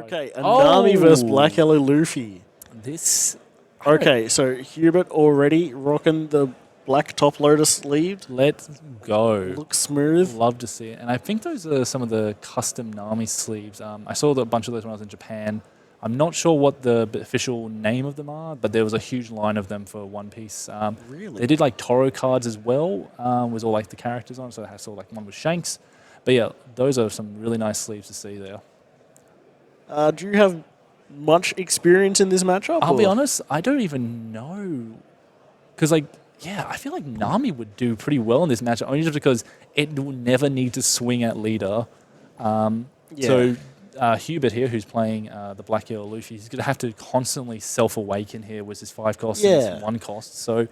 Okay, a Nami versus Oh! Black Yellow Luffy. This... Okay, so Hubert already rocking the black top loader sleeved. Let's go. Looks smooth. Love to see it. And I think those are some of the custom Nami sleeves. I saw a bunch of those when I was in Japan. I'm not sure what the official name of them are, but there was a huge line of them for One Piece. Really? They did like Toro cards as well, with all like the characters on. So I saw like one with Shanks. But yeah, those are some really nice sleeves to see there. Do you have much experience in this matchup? I'll be honest, I don't even know. Because like, yeah, I feel like Nami would do pretty well in this matchup, only just because it will never need to swing at leader. So Hubert here, who's playing the Black Yellow Luffy, he's going to have to constantly self-awaken here with his 5 cost and his 1 cost. So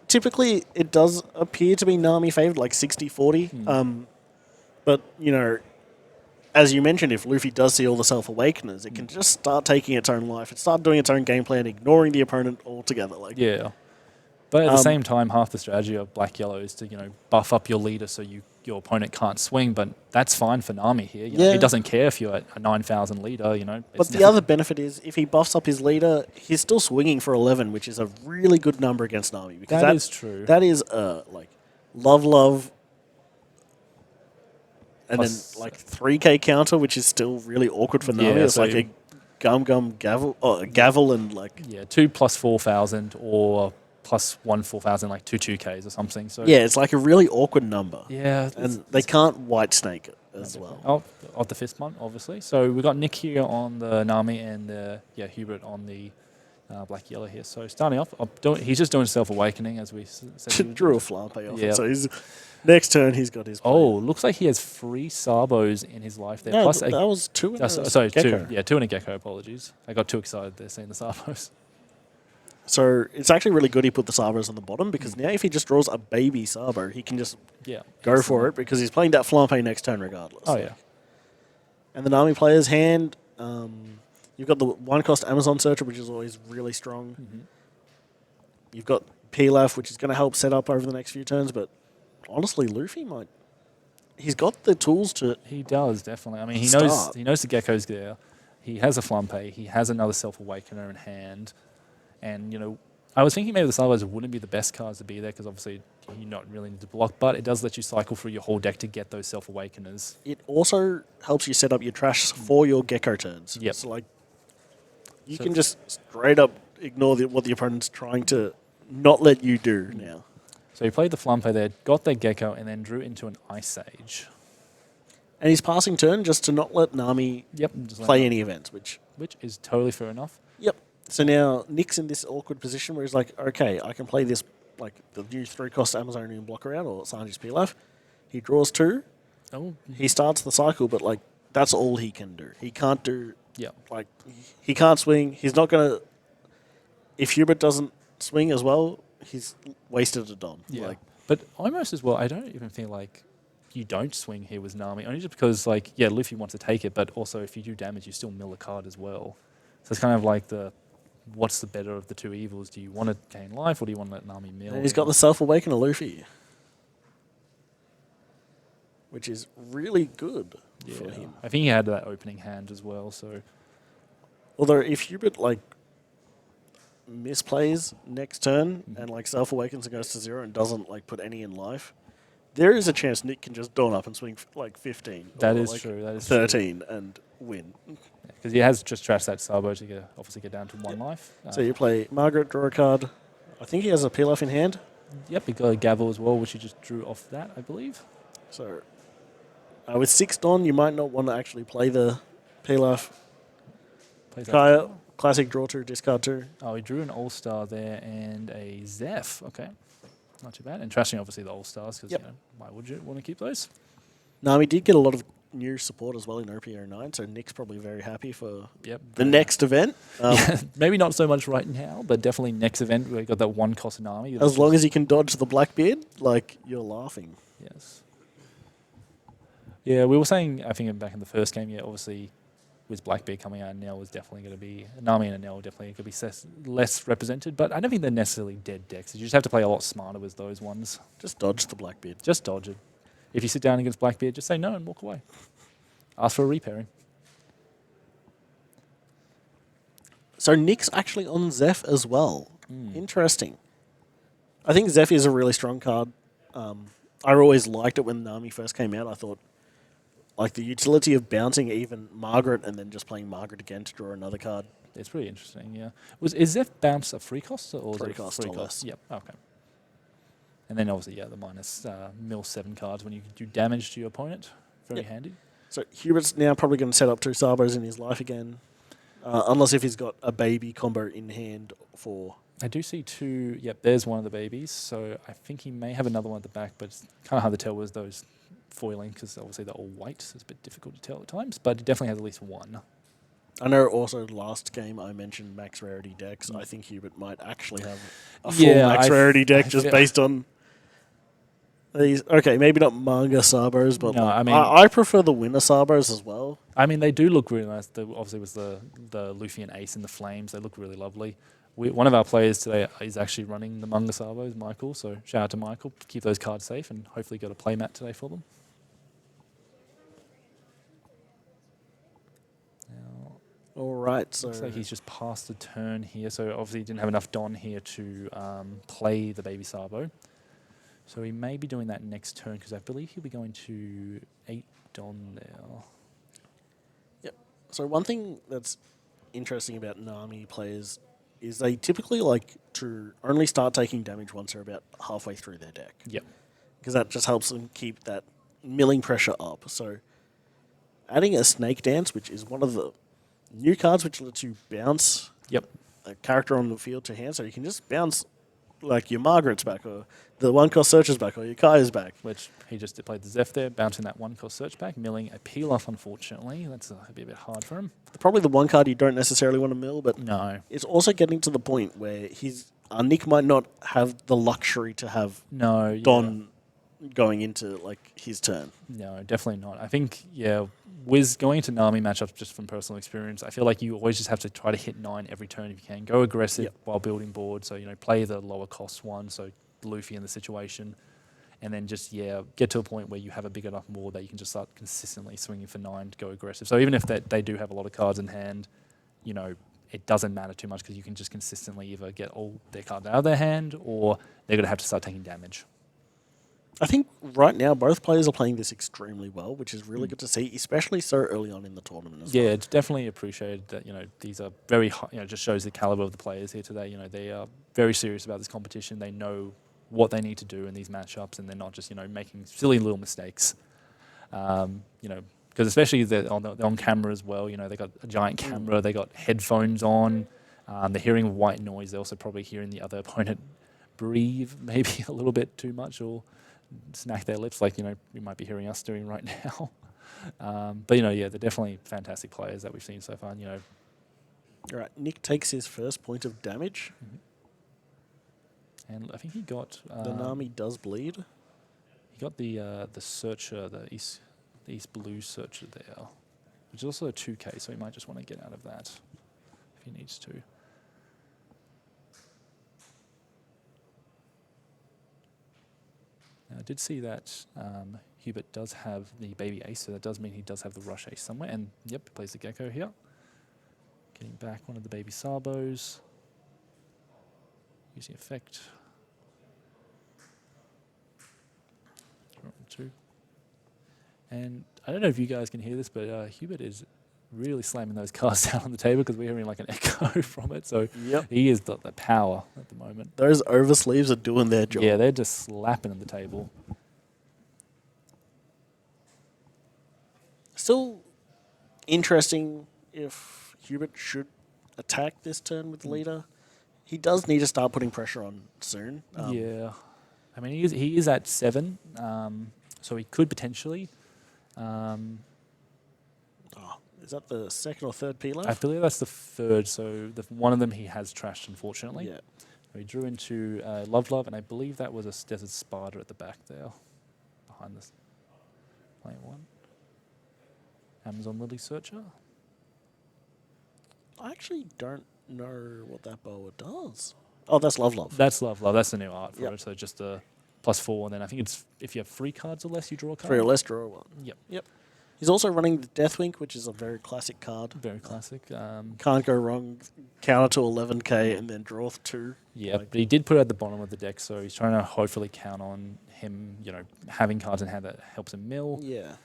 typically it does appear to be Nami favored, like 60-40. But, you know, as you mentioned, if Luffy does see all the self-awakeners, it can just start taking its own life. It start doing its own game plan, ignoring the opponent altogether. Like, yeah. But at the same time, half the strategy of Black Yellow is to, buff up your leader so your opponent can't swing. But that's fine for Nami here. You know, he doesn't care if you're at a 9,000 leader, But the other benefit is, if he buffs up his leader, he's still swinging for 11, which is a really good number against Nami. Because that is true. That is, like, love, and Plus, then, like, 3k counter, which is still really awkward for Nami. It's like a gavel, and, like... Yeah, 2 plus 4,000 or... plus 1 4,000, like 2 2Ks or something. So yeah, it's like a really awkward number. Yeah. And they can't white snake it as well. Oh, of the fist month, obviously. So we've got Nick here on the Nami and Hubert on the Black Yellow here. So starting off, he's just doing Self-Awakening, as we said. Drew a flampe off. So he's, next turn, he's got his... looks like he has 3 Sabos in his life there. No, plus that was 2 in a sorry, gecko. 2. Yeah, 2 in a gecko, apologies. I got too excited there seeing the Sabos. So it's actually really good he put the Sabos on the bottom, because now if he just draws a baby Sabo, he can just go for it, because he's playing that flampe next turn regardless. Oh, yeah. And the Nami player's hand, you've got the 1-cost Amazon Searcher, which is always really strong. You've got Pilaf, which is going to help set up over the next few turns, but honestly, Luffy might... He's got the tools to... He does, definitely. I mean, he knows the Gecko's there. He has a flampe. He has another Self-Awakener in hand. And, I was thinking maybe the Salvos wouldn't be the best cards to be there, because obviously you not really need to block, but it does let you cycle through your whole deck to get those Self-Awakeners. It also helps you set up your trash for your Gecko turns. Yep. So, like, you can just straight up ignore what the opponent's trying to not let you do now. So he played the flampe there, got their Gecko, and then drew into an Ice Age. And he's passing turn just to not let Nami play any events, which is totally fair enough. Yep. So now Nick's in this awkward position where he's like, okay, I can play this, like, the new 3-cost Amazonian blocker out, or Sanji's Pilaf. He draws 2. Oh. He starts the cycle, but, like, that's all he can do. He can't do... Like, he can't swing. He's not going to... If Hubert doesn't swing as well, he's wasted a Dom. Yeah. But almost as well, I don't even feel like you don't swing here with Nami, only just because, like, Luffy wants to take it, but also if you do damage, you still mill a card as well. So it's kind of like what's the better of the two evils? Do you want to gain life, or do you want to let Nami mill? And he's got the Self-Awakener Luffy, which is really good for him. I think he had that opening hand as well. So, although if Hubert, like, misplays next turn and, like, Self-Awakens and goes to 0 and doesn't, like, put any in life, there is a chance Nick can just dawn up and swing like 15. That is like true. That is 13 and win. Because he has just trashed that Sabo to obviously get down to 1 life. So you play Margaret, draw a card. I think he has a Pilaf in hand. Yep, he got a Gavel as well, which he just drew off that, I believe. So with 6 Don, you might not want to actually play the Pilaf. Kaya, classic draw 2, discard 2. Oh, he drew an All-Star there and a Zeph. Okay. Not too bad. And trashing, obviously, the All-Stars, because why would you want to keep those? Nami did get a lot of new support as well in OP09, so Nick's probably very happy for the next event. Maybe not so much right now, but definitely next event where you got that 1-cost Nami. As long as you can dodge the Blackbeard, like, you're laughing. Yes. Yeah, we were saying, I think back in the first game, obviously with Blackbeard coming out, Nell was definitely going to be, Nami and Nell definitely going to be less represented, but I don't think they're necessarily dead decks. You just have to play a lot smarter with those ones. Just dodge the Blackbeard. Just dodge it. If you sit down against Blackbeard, just say no and walk away. Ask for a repairing. So Nick's actually on Zeph as well. Interesting. I think Zeph is a really strong card. I always liked it when Nami first came out. I thought, like, the utility of bouncing even Margaret and then just playing Margaret again to draw another card. It's pretty interesting, yeah. Is Zeph bounce a free cost or is Free it cost free or cost? less. Yep, okay. And then obviously, the minus mill 7 cards when you do damage to your opponent. Very handy. So Hubert's now probably going to set up 2 Sabos in his life again. Unless if he's got a baby combo in hand for... I do see 2. Yep, there's one of the babies. So I think he may have another one at the back, but it's kind of hard to tell with those foiling because obviously they're all white, so it's a bit difficult to tell at times. But it definitely has at least one. I know also last game I mentioned max rarity decks. I think Hubert might actually have a full max rarity deck just based on these. Okay, maybe not manga Sabos, but no, I prefer the winner Sabos as well. I mean, they do look really nice. Obviously, with the Luffy and Ace in the flames, they look really lovely. One of our players today is actually running the manga Sabos, Michael. So shout out to Michael. Keep those cards safe and hopefully got a playmat today for them. All right, so Looks like he's just passed the turn here. So obviously he didn't have enough Don here to play the baby Sabo. So he may be doing that next turn because I believe he'll be going to 8 Don now. Yep. So one thing that's interesting about Nami players is they typically like to only start taking damage once they're about halfway through their deck. Yep. Because that just helps them keep that milling pressure up. So adding a Snake Dance, which is one of the new cards which lets you bounce a character on the field to hand, so you can just bounce like your Margaret's back, or the 1-cost Searcher's back, or your Kaya's back. Which he just played the Zeph there, bouncing that 1-cost search back, milling a peel off, unfortunately. That's a bit hard for him. Probably the one card you don't necessarily want to mill, but No. it's also getting to the point where Nick might not have the luxury to have Don going into like his turn. No, definitely not. I think, with going into Nami matchups, just from personal experience, I feel like you always just have to try to hit 9 every turn if you can. Go aggressive while building board. So, play the lower cost one, so Luffy in the situation. And then just, get to a point where you have a big enough board that you can just start consistently swinging for 9 to go aggressive. So even if they do have a lot of cards in hand, it doesn't matter too much because you can just consistently either get all their cards out of their hand or they're going to have to start taking damage. I think right now both players are playing this extremely well, which is really good to see, especially so early on in the tournament as well. Yeah, it's definitely appreciated that, these are very high, just shows the caliber of the players here today. They are very serious about this competition. They know what they need to do in these matchups and they're not just, making silly little mistakes. Because especially they're on camera as well, they got a giant camera, they got headphones on, they're hearing white noise, they're also probably hearing the other opponent breathe maybe a little bit too much or smack their lips like, you might be hearing us doing right now. But, they're definitely fantastic players that we've seen so far. All right, Nick takes his first point of damage. And I think he got... the Nami does bleed. He got the Searcher, the East Blue Searcher there, which is also a 2K, so he might just want to get out of that if he needs to. Now, I did see that Hubert does have the baby ace, so that does mean he does have the rush ace somewhere. And, he plays the Gecko here. Getting back one of the baby Sabos. Using effect. Two. And I don't know if you guys can hear this, but Hubert is really slamming those cards down on the table because we're hearing like an echo from it. So he is the power at the moment. Those oversleeves are doing their job. Yeah, they're just slapping at the table. Still interesting if Hubert should attack this turn with the leader. He does need to start putting pressure on soon. I mean, he is at 7, so he could potentially... is that the second or third Pilaf? I believe that's the third, so one of them he has trashed, unfortunately. Yeah. So he drew into Love, and I believe that was a Desert Spider at the back there, behind this playing one. Amazon Lily Searcher. I actually don't know what that boa does. Oh, that's Love. That's Love. That's the new art for it, so just a +4, and then I think it's if you have 3 cards or less, you draw a card. 3 or less, draw 1. Yep. He's also running the Deathwink, which is a very classic card. Very classic. Can't go wrong. Counter to 11k and then draw 2. Yeah, but he did put it at the bottom of the deck, so he's trying to hopefully count on him, having cards in hand that helps him mill. Yeah.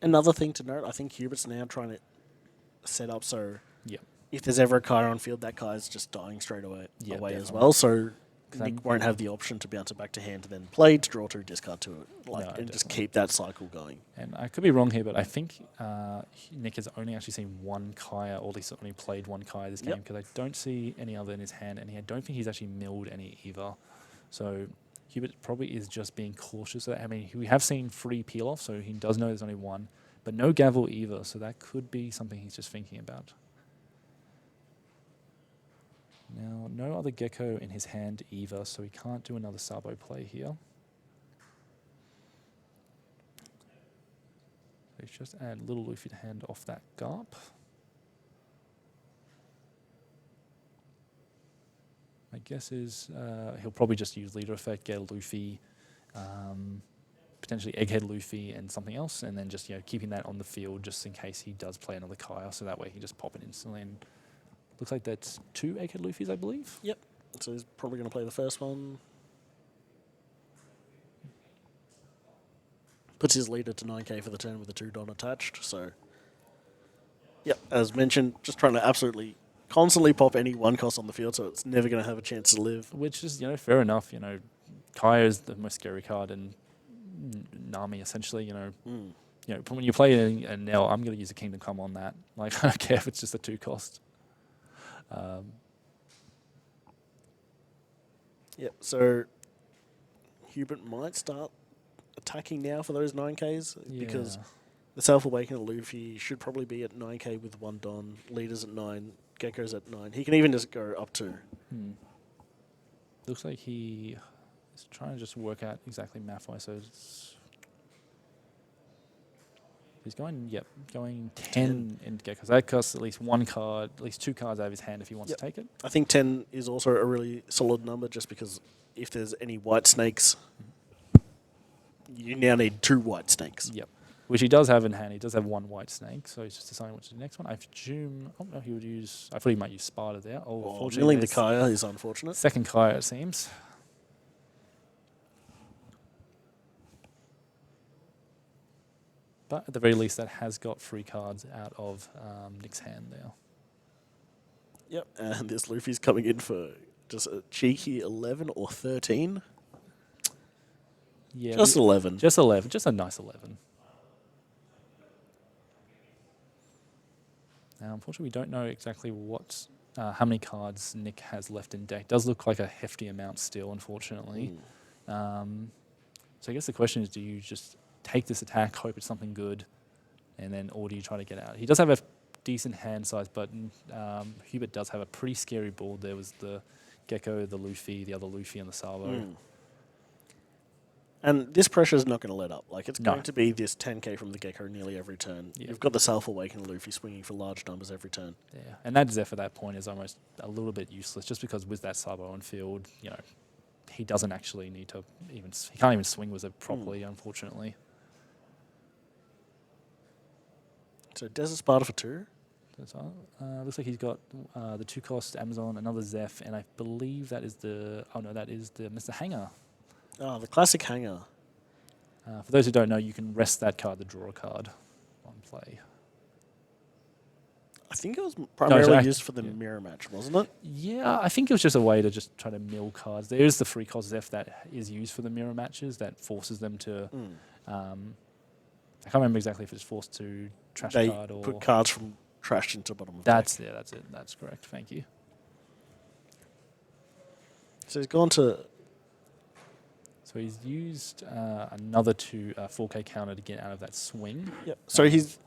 Another thing to note, I think Hubert's now trying to set up so if there's ever a Kai on field, that Kai is just dying straight away as well. So Nick won't have the option to bounce it back to hand, to then play, to draw 2, discard 2, and just keep that cycle going. And I could be wrong here, but I think Nick has only actually seen one Kaya, or at least only played one Kaya this game, because I don't see any other in his hand, and I don't think he's actually milled any either. So Hubert probably is just being cautious. I mean, we have seen 3 peel off, so he does know there's only 1, but no gavel either, so that could be something he's just thinking about. Now, no other Gecko in his hand either, so he can't do another Sabo play here. So he's just add little Luffy to hand off that Garp. My guess is he'll probably just use Leader Effect, get a Luffy, potentially Egghead Luffy and something else, and then just keeping that on the field just in case he does play another Kaya, so that way he can just pop it instantly. And looks like that's 2 Egghead Luffys, I believe. Yep. So he's probably going to play the first one. Puts his leader to 9k for the turn with a 2 Don attached. So, yep, as mentioned, just trying to absolutely constantly pop any 1 cost on the field, so it's never going to have a chance to live. Which is, fair enough. Kaya is the most scary card, and Nami essentially. When you play a Nell, I'm going to use a Kingdom Come on that. Like, I don't care if it's just a 2 cost. Yep, so Hubert might start attacking now for those 9Ks because the Self-Awakened Luffy should probably be at 9K with 1 Don, Leaders at 9, Gecko's at 9. He can even just go up to. Looks like he is trying to just work out exactly math-wise, so he's going 10 into Gecko. So that costs at least 1 card, at least 2 cards out of his hand if he wants to take it. I think 10 is also a really solid number just because if there's any white snakes, you now need 2 white snakes. Yep. Which he does have in hand. He does have 1 white snake, so he's just deciding which is the next one. I presume... Oh, no, he would use... I thought he might use Sparta there. Milling the Kaya is unfortunate. Second Kaya, it seems. But at the very least, that has got 3 cards out of Nick's hand there. Yep, and this Luffy's coming in for just a cheeky 11 or 13. Yeah, just 11. Just 11. Just a nice 11. Now, unfortunately, we don't know exactly how many cards Nick has left in deck. Does look like a hefty amount still, unfortunately. So I guess the question is, do you just take this attack, hope it's something good, and then, or do you try to get out? He does have a decent hand size, but Hubert does have a pretty scary board. There was the Gecko, the Luffy, the other Luffy, and the Sabo. And this pressure is not going to let up. Like, it's going to be this 10k from the Gecko nearly every turn. You've got the Self-Awakened Luffy swinging for large numbers every turn. Yeah, and that Zephyr at that point is almost a little bit useless, just because with that Sabo on field, he doesn't actually need to even... He can't even swing with it properly, unfortunately. So Desert Sparta for 2. Looks like he's got the 2 cost Amazon, another Zeph, and I believe that is the... Oh no, that is the Mr. Hanger. Oh, the classic Hanger. For those who don't know, you can rest that card to draw a card on play. I think it was primarily used for the mirror match, wasn't it? Yeah, I think it was just a way to just try to mill cards. There is the 3 cost Zeph that is used for the mirror matches that forces them to... I can't remember exactly if it's forced to trash a card or... put cards from trash into the bottom of the deck. Yeah, that's it. That's correct. Thank you. So he's gone to... So he's used another 4K counter to get out of that swing. Yep. So he's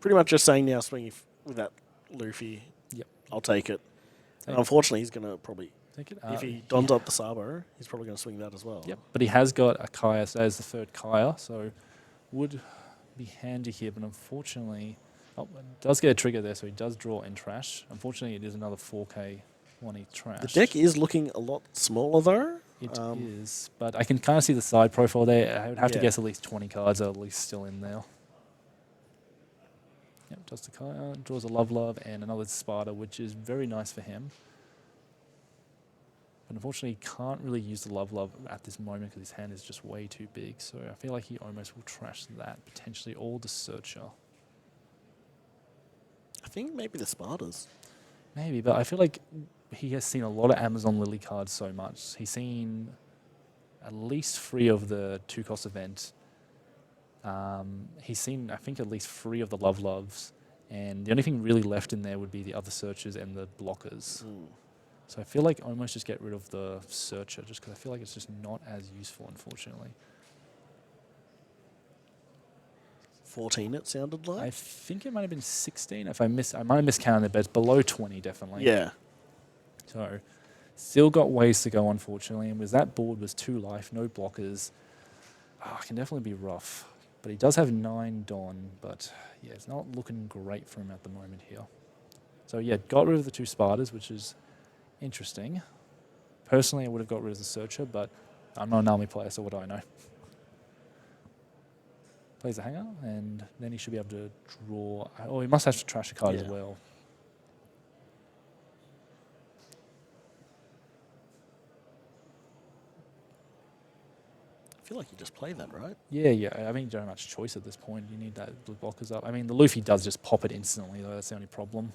pretty much just saying now, swinging with that Luffy, I'll take it. And unfortunately, he's going to probably... Take it. If he dons up the Sabo, he's probably going to swing that as well. Yep. But he has got a Kaya, so as the 3rd Kaya, so would be handy here, but unfortunately... Oh, it does get a trigger there, so he does draw in trash. Unfortunately, it is another 4K one he trashed. The deck is looking a lot smaller, though. It is, but I can kind of see the side profile there. I would have to Yeah. guess at least 20 cards are at least still in there. Yep, does the card, draws a Love, and another Sparta, which is very nice for him. But unfortunately, he can't really use the Love at this moment because his hand is just way too big. So I feel like he almost will trash that, potentially, or the Searcher. I think maybe the Spartans. Maybe, but I feel like he has seen a lot of Amazon Lily cards so much. He's seen at least 3 of the 2-cost event. He's seen, I think, at least 3 of the Loves, and the only thing really left in there would be the other Searchers and the Blockers. So I feel like almost just get rid of the Searcher, just because I feel like it's just not as useful, unfortunately. 14, it sounded like. I think it might have been 16. I might have miscounted it, but it's below 20, definitely. Yeah. So, still got ways to go, unfortunately. And with that board was 2 life, no blockers. It can definitely be rough. But he does have 9 Don, but yeah, it's not looking great for him at the moment here. So yeah, got rid of the 2 Spartas, which is interesting. Personally, I would have got rid of the Searcher, but I'm not a Nami player, so what do I know? Plays the Hanger, and then he should be able to draw. Oh, he must have to trash a card as well. I feel like you just play that, right? Yeah. I mean, you don't have much choice at this point. You need that blue blockers up. I mean, the Luffy does just pop it instantly, though. That's the only problem.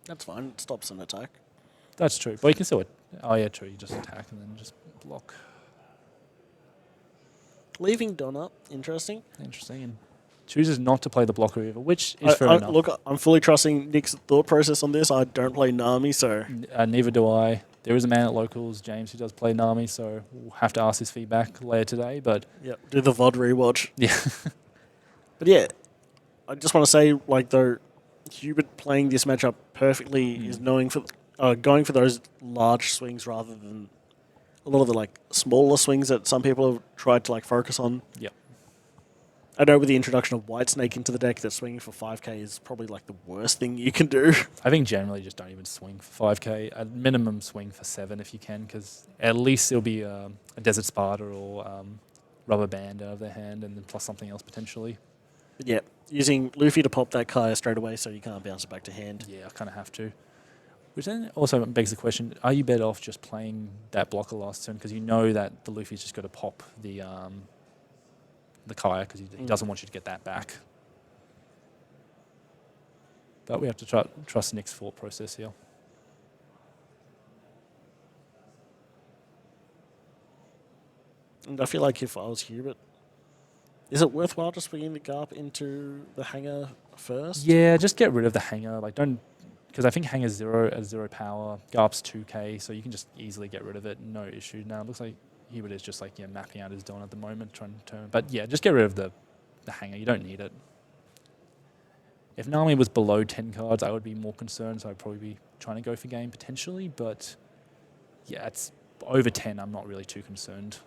That's fine. It stops an attack. That's true. But you can still... Oh, yeah, true. You just attack and then just block. Leaving Don up. Interesting. Interesting. And chooses not to play the blocker either, which is fair enough. Look, I'm fully trusting Nick's thought process on this. I don't play Nami, so... Neither do I. There is a man at Locals, James, who does play Nami, so we'll have to ask his feedback later today, but... Yep, do the VOD rewatch. Yeah. But yeah, I just want to say, like, though, Hubert playing this matchup perfectly is going for those large swings rather than a lot of the, like, smaller swings that some people have tried to, like, focus on. Yep. I know with the introduction of Whitesnake into the deck, that swinging for 5k is probably like the worst thing you can do. I think generally just don't even swing for 5k. At minimum, swing for 7 if you can, because at least there'll be a Desert Sparta or Rubber Band out of their hand, and then plus something else potentially. But yeah, using Luffy to pop that Kaya straight away so you can't bounce it back to hand. Yeah, I kind of have to. Which then also begs the question, are you better off just playing that blocker last turn, because you know that the Luffy's just got to pop the Kaya, because he doesn't want you to get that back. But we have to trust Nick's thought process here. And I feel like if I was Hubert, is it worthwhile just bringing the Garp into the Hanger first? Yeah, just get rid of the Hanger. Like, don't, because I think Hanger's 0 power, Garp's 2k, so you can just easily get rid of it, no issue. Now it looks like Hubert is just like mapping out his Don at the moment, trying to turn. But yeah, just get rid of the Hanger. You don't need it. If Nami was below 10 cards, I would be more concerned, so I'd probably be trying to go for game potentially. But yeah, it's over 10. I'm not really too concerned.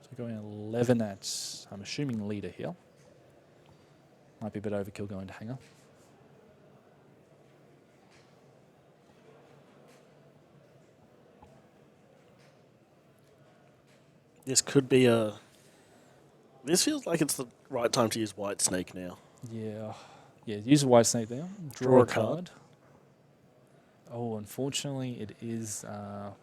So going 11 at, I'm assuming leader here. Might be a bit overkill going to Hanger. This could be a... This feels like it's the right time to use Whitesnake now. Yeah. Yeah, use a Whitesnake there. Draw a card. Oh, unfortunately, it is... a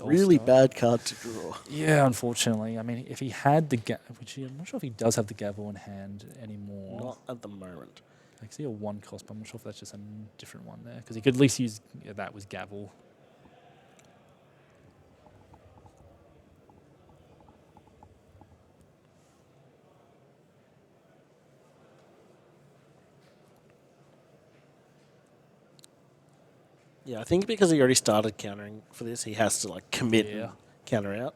really bad card to draw. Yeah, unfortunately. I mean, if he had the... which I'm not sure if he does have the Gavel in hand anymore. Not at the moment. I can see a 1 cost, but I'm not sure if that's just a different one there. Because he could at least use... Yeah, that was Gavel. Yeah, I think because he already started countering for this, he has to like commit and counter out.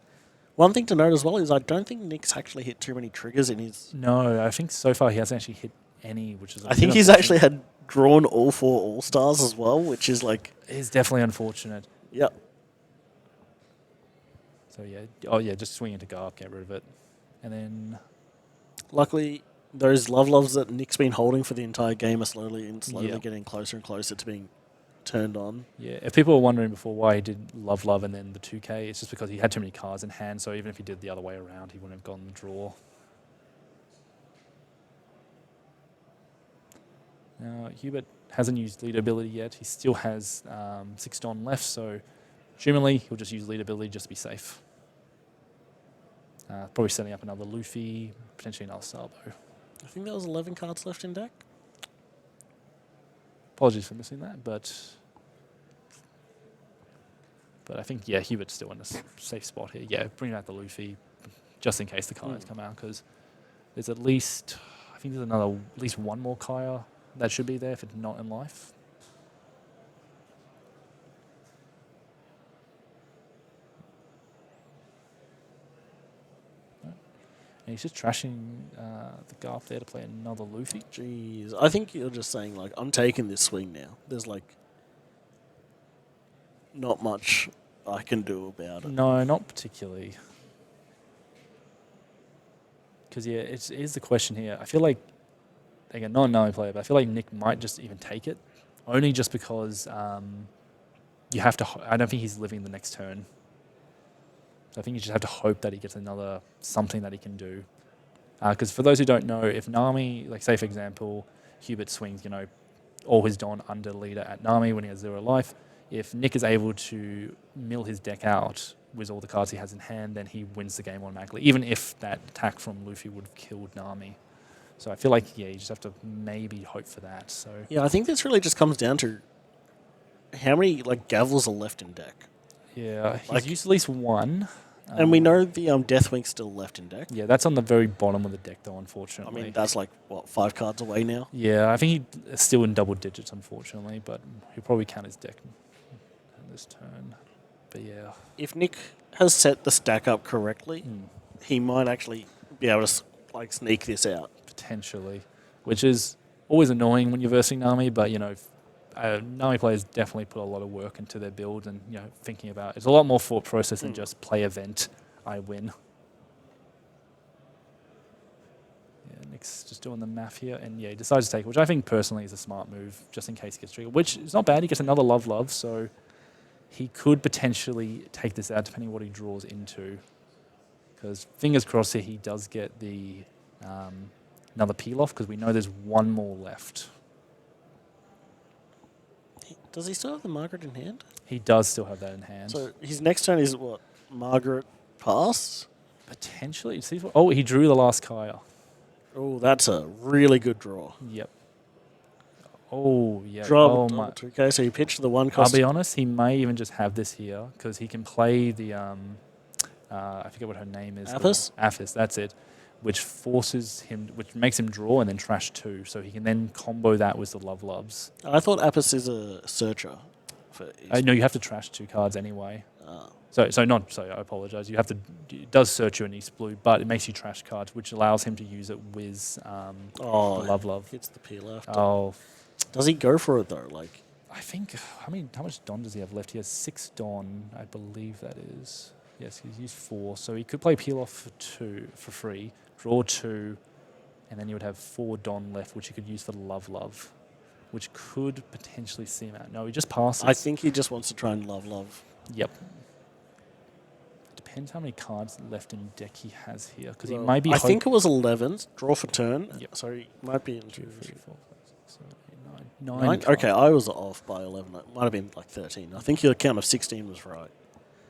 One thing to note as well is I don't think Nick's actually hit too many triggers in his... No, I think so far he hasn't actually hit any, which is... I think he's actually had drawn all 4 All-Stars as well, which is like... It's definitely unfortunate. Yep. So yeah, oh yeah, just swing into Garp, get rid of it. And then... Luckily, Those Love Loves that Nick's been holding for the entire game are slowly Yeah. getting closer and closer to being turned on. Yeah, if people were wondering before why he did Love Love and then the 2K, it's just because he had too many cards in hand, so even if he did the other way around, he wouldn't have gotten the draw. Now, Hubert hasn't used lead ability yet. He still has 6 Don left, so presumably he'll just use lead ability just to be safe. Probably setting up another Luffy, potentially another Sabo. I think there was 11 cards left in deck. Apologies for missing that, but I think, yeah, Hubert's still in a safe spot here. Yeah, bring out the Luffy just in case the Kaias come out, because there's at least, I think there's another, at least one more Kaya that should be there if it's not in life. And he's just trashing the Garth there to play another Luffy. Jeez. I think you're just saying, like, I'm taking this swing now. There's, like, not much I can do about it. No, not particularly. Because, yeah, it is the question here. I feel like, again, not a Nami player, but I feel like Nick might just even take it. Only just because you have to... I don't think he's living the next turn. So I think you just have to hope that he gets another something that he can do. Because for those who don't know, if Nami, like say for example, Hubert swings, all his Don under leader at Nami when he has 0 life, if Nick is able to mill his deck out with all the cards he has in hand, then he wins the game automatically, even if that attack from Luffy would have killed Nami. So I feel like, yeah, you just have to maybe hope for that. So yeah, I think this really just comes down to how many, like, Gavels are left in deck. yeah, he's used at least one. And we know the Deathwink's still left in deck. Yeah, that's on the very bottom of the deck, though, unfortunately. I mean, that's like, 5 cards away now? Yeah, I think he's still in double digits, unfortunately, but he'll probably count his deck in this turn. But yeah. If Nick has set the stack up correctly, he might actually be able to, like, sneak this out. Potentially. Which is always annoying when you're versing Nami, but, Nami players definitely put a lot of work into their build and, thinking about it. It's a lot more thought process than just play event, I win. Yeah, Nick's just doing the math here, and yeah, he decides to take it, which I think personally is a smart move, just in case he gets triggered, which is not bad. He gets another Love, so he could potentially take this out depending on what he draws into. Because fingers crossed here, he does get the another peel-off, because we know there's one more left. Does he still have the Margaret in hand? He does still have that in hand. So his next turn is what? Margaret pass? Potentially. Oh, he drew the last Kaya. Oh, that's a really good draw. Yep. Oh, yeah. Draw oh, my. 2K, so you pitch the one I'll cost. be honest, he may even just have this here, because he can play the, I forget what her name is. Apis? Apis, that's it. Which forces him, which makes him draw and then trash 2. So he can then combo that with the Love Loves. I thought Apis is a searcher. No, you have to trash 2 cards anyway. I apologize. You have to. It does search you in East Blue, but it makes you trash cards, which allows him to use it with the Love. Hits the peel after. Oh, does he go for it though? Like, I think how much Don does he have left? He has 6 Don, I believe that is. Yes, he's used 4, so he could play peel off for 2 for free, draw 2, and then you would have 4 Don left, which you could use for the Love, which could potentially see him out. No, he just passes. I think he just wants to try and love. Yep. Depends how many cards left in deck he has here, because he might be. I think it was 11. Draw for turn. Yep. So he might be in 2, 3, 4, 5, 6, 7, 8, 9. 9. Okay, I was off by 11. It might have been like 13. I think your count of 16 was right.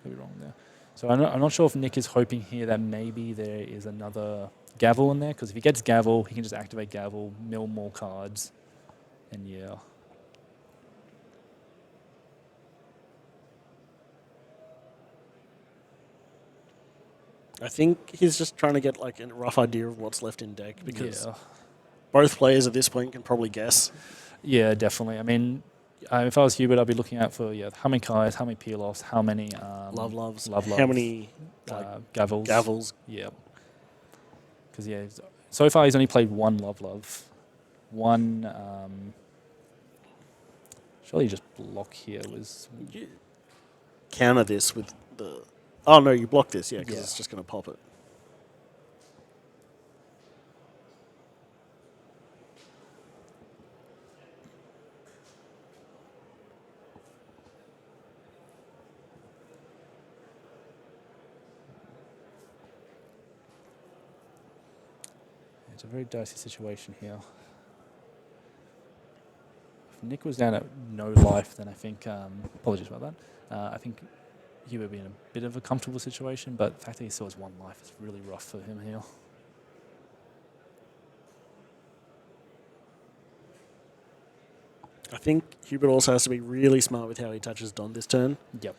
Could be wrong there. So I'm not sure if Nick is hoping here that maybe there is another Gavel in there, because if he gets Gavel, he can just activate Gavel, mill more cards, and yeah. I think he's just trying to get like a rough idea of what's left in deck, because both players at this point can probably guess. Yeah, definitely. I mean, if I was Hubert, I'd be looking out for how many Kaias, how many peel-offs, how many Love Loves, how many Gavels. Yeah. Because so far he's only played 1 Love. One. Surely just block here was. You counter this with the. Oh no, you block this, because it's just going to pop it. it's a very dicey situation here. If Nick was down at no life, then I think, apologies about that, I think he would be in a bit of a comfortable situation, but the fact that he still has 1 life is really rough for him here. I think Hubert also has to be really smart with how he touches Don this turn. Yep.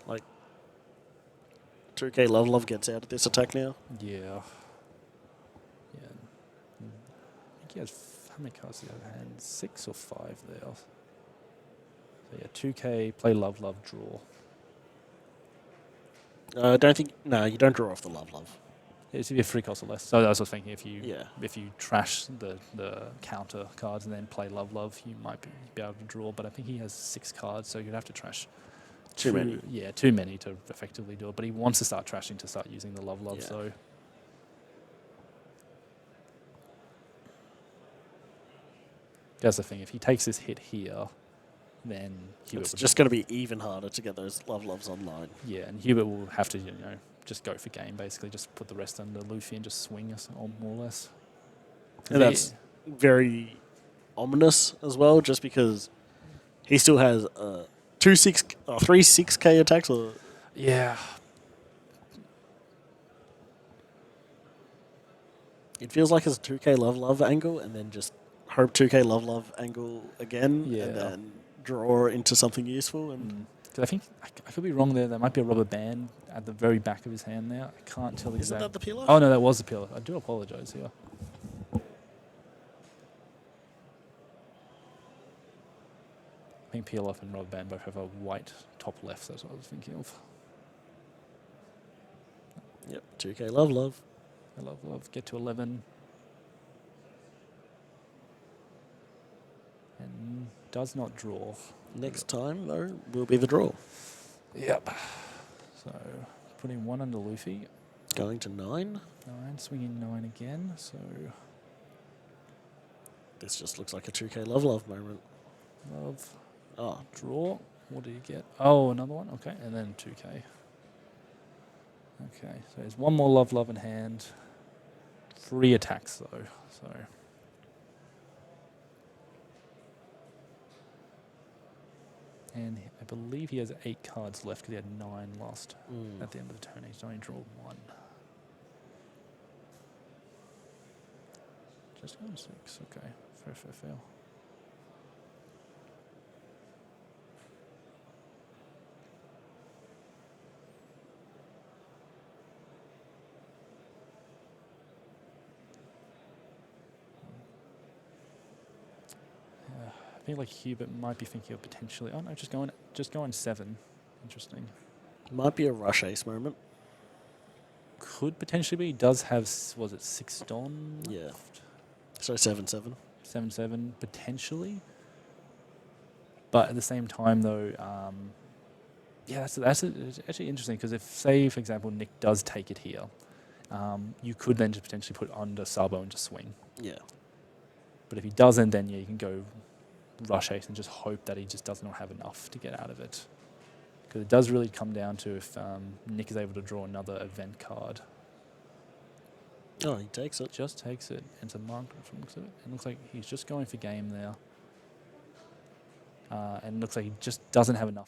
Like, 2K Love gets out of this attack now. Yeah. Yeah. I think he has, how many cards do he have in hand? 6 or 5 there. So yeah, 2K, play Love, draw. I don't think... No, you don't draw off the Love. It's be a 3 cost or less. So I was thinking if you Yeah. if you trash the counter cards and then play Love, you might be able to draw. But I think he has 6 cards, so you'd have to trash Too many. Yeah, too many to effectively do it. But he wants to start trashing to start using the Love, Yeah. so... That's the thing. If he takes this hit here, then Hubert It's would just going to be even harder to get those Loves online. Yeah, and Hubert will have to, just go for game, basically. Just put the rest under Luffy and just swing us, or more or less. And that's very ominous as well, just because he still has 3 6K attacks. Or Yeah. it feels like it's a 2K Love angle, and then just hope 2K Love angle again, Yeah. and then draw into something useful. And Because I think, I could be wrong there, there might be a rubber band at the very back of his hand there. I can't tell Isn't exactly. that the peel off? Oh, no, that was the peel off. I do apologise here. I think peel off and rubber band both have a white top left. That's what I was thinking of. Yep, 2K Love. I love. Get to 11. And does not draw. Next time, though, will be the draw. Yep. So putting 1 under Luffy. Going to 9. 9, swinging 9 again. So This just looks like a 2K Love moment. love. Oh, Draw. What do you get? Oh, another one. Okay, and then 2K. Okay, so there's 1 more love in hand. 3 attacks though. So and I believe he has 8 cards left because he had 9 lost at the end of the turn. He's only drawn 1. Just going 6. Okay, fair. I think like Hubert might be thinking of potentially. Oh no, just going 7. Interesting. might be a rush ace moment. Could potentially be. He does have, was it 6 Don? Yeah. Left? So 7/7. 7/7 potentially. But at the same time though, yeah, that's actually interesting because if, say, for example, Nick does take it here, you could then just potentially put under Sabo and just swing. Yeah. But if he doesn't, then yeah, you can go rush ace and just hope that he just does not have enough to get out of it. Because it does really come down to if Nick is able to draw another event card. Oh, he takes it. Just takes it. And it's a mark from looks of it. And it looks like he's just going for game there. And it looks like he just doesn't have enough.